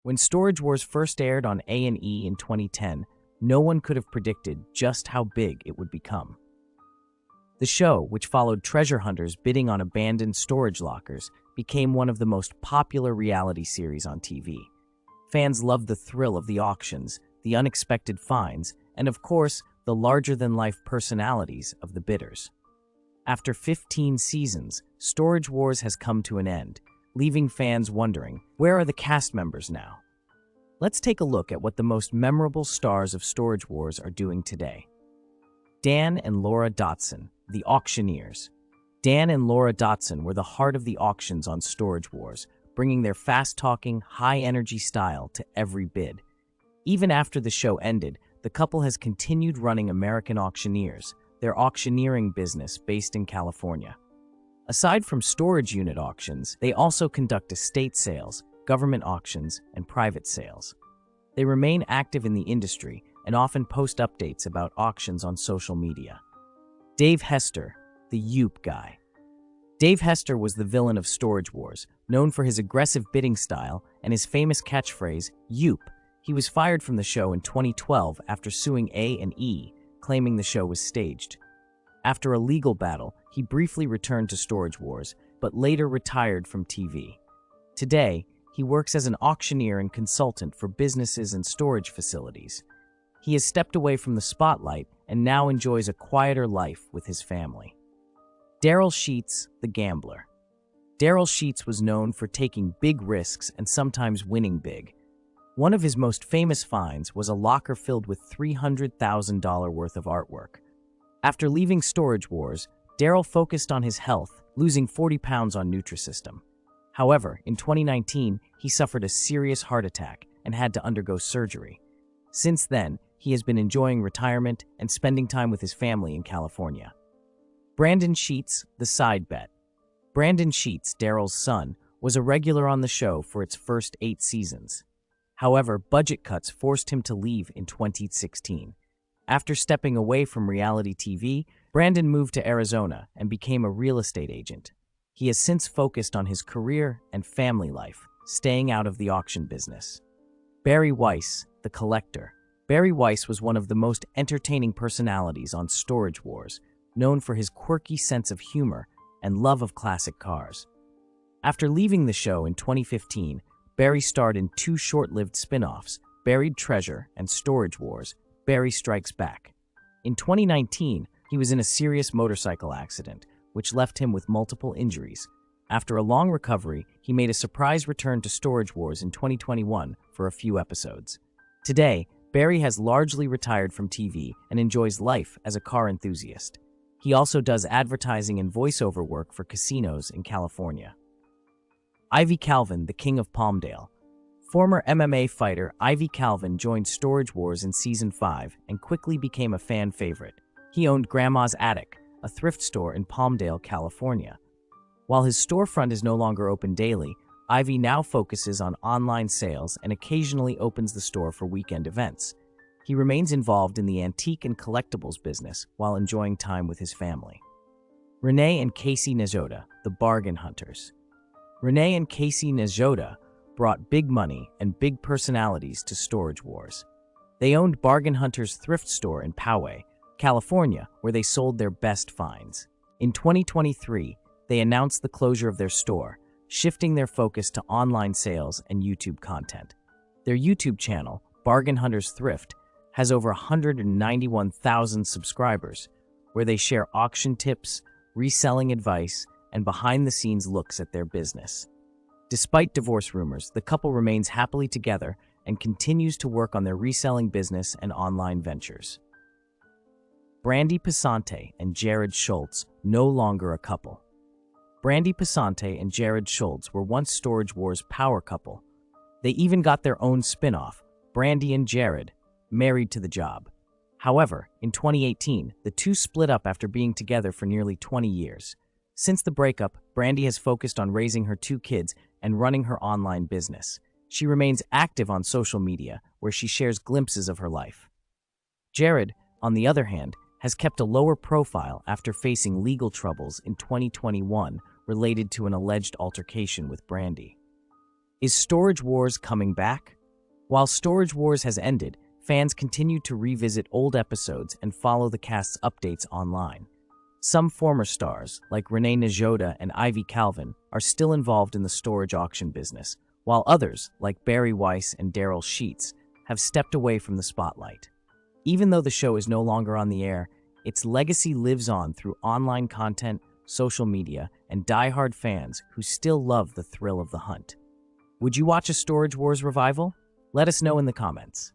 When Storage Wars first aired on A&E in 2010, no one could have predicted just how big it would become. The show, which followed treasure hunters bidding on abandoned storage lockers, became one of the most popular reality series on TV. Fans loved the thrill of the auctions, the unexpected finds, and of course, the larger-than-life personalities of the bidders. After 15 seasons, Storage Wars has come to an end, leaving fans wondering, where are the cast members now? Let's take a look at what the most memorable stars of Storage Wars are doing today. Dan and Laura Dotson, the auctioneers. Dan and Laura Dotson were the heart of the auctions on Storage Wars, bringing their fast-talking, high-energy style to every bid. Even after the show ended, the couple has continued running American Auctioneers, their auctioneering business based in California. Aside from storage unit auctions, they also conduct estate sales, government auctions, and private sales. They remain active in the industry and often post updates about auctions on social media. Dave Hester, the Yoop guy. Dave Hester was the villain of Storage Wars, known for his aggressive bidding style and his famous catchphrase, Yoop. He was fired from the show in 2012 after suing A&E, claiming the show was staged. After a legal battle, he briefly returned to Storage Wars, but later retired from TV. Today, he works as an auctioneer and consultant for businesses and storage facilities. He has stepped away from the spotlight and now enjoys a quieter life with his family. Daryl Sheets, the gambler. Daryl Sheets was known for taking big risks and sometimes winning big. One of his most famous finds was a locker filled with $300,000 worth of artwork. After leaving Storage Wars, Daryl focused on his health, losing 40 pounds on Nutrisystem. However, in 2019, he suffered a serious heart attack and had to undergo surgery. Since then, he has been enjoying retirement and spending time with his family in California. Brandon Sheets, the side bet. Brandon Sheets, Daryl's son, was a regular on the show for its first 8 seasons. However, budget cuts forced him to leave in 2016. After stepping away from reality TV, Brandon moved to Arizona and became a real estate agent. He has since focused on his career and family life, staying out of the auction business. Barry Weiss, the collector. Barry Weiss was one of the most entertaining personalities on Storage Wars, known for his quirky sense of humor and love of classic cars. After leaving the show in 2015, Barry starred in 2 short-lived spin-offs, Buried Treasure and Storage Wars, Barry Strikes Back. In 2019, he was in a serious motorcycle accident, which left him with multiple injuries. After a long recovery, he made a surprise return to Storage Wars in 2021 for a few episodes. Today, Barry has largely retired from TV and enjoys life as a car enthusiast. He also does advertising and voiceover work for casinos in California. Ivy Calvin, the King of Palmdale. Former MMA fighter Ivy Calvin joined Storage Wars in Season 5 and quickly became a fan favorite. He owned Grandma's Attic, a thrift store in Palmdale, California. While his storefront is no longer open daily, Ivy now focuses on online sales and occasionally opens the store for weekend events. He remains involved in the antique and collectibles business while enjoying time with his family. Renee and Casey Nezhoda, the Bargain Hunters. Renee and Casey Nezhoda brought big money and big personalities to Storage Wars. They owned Bargain Hunters thrift store in Poway, California, where they sold their best finds. In 2023, they announced the closure of their store, shifting their focus to online sales and YouTube content. Their YouTube channel, Bargain Hunters Thrift, has over 191,000 subscribers, where they share auction tips, reselling advice, and behind-the-scenes looks at their business. Despite divorce rumors, the couple remains happily together and continues to work on their reselling business and online ventures. Brandy Passante and Jared Schultz, no longer a couple. Brandy Passante and Jared Schultz were once Storage Wars' power couple. They even got their own spin-off, Brandy and Jared, Married to the Job. However, in 2018, the two split up after being together for nearly 20 years. Since the breakup, Brandy has focused on raising her 2 kids and running her online business. She remains active on social media, where she shares glimpses of her life. Jared, on the other hand, has kept a lower profile after facing legal troubles in 2021 related to an alleged altercation with Brandy. Is Storage Wars coming back? While Storage Wars has ended, fans continue to revisit old episodes and follow the cast's updates online. Some former stars, like Renee Najoda and Ivy Calvin, are still involved in the storage auction business, while others, like Barry Weiss and Daryl Sheets, have stepped away from the spotlight. Even though the show is no longer on the air, its legacy lives on through online content, social media, and die-hard fans who still love the thrill of the hunt. Would you watch a Storage Wars revival? Let us know in the comments.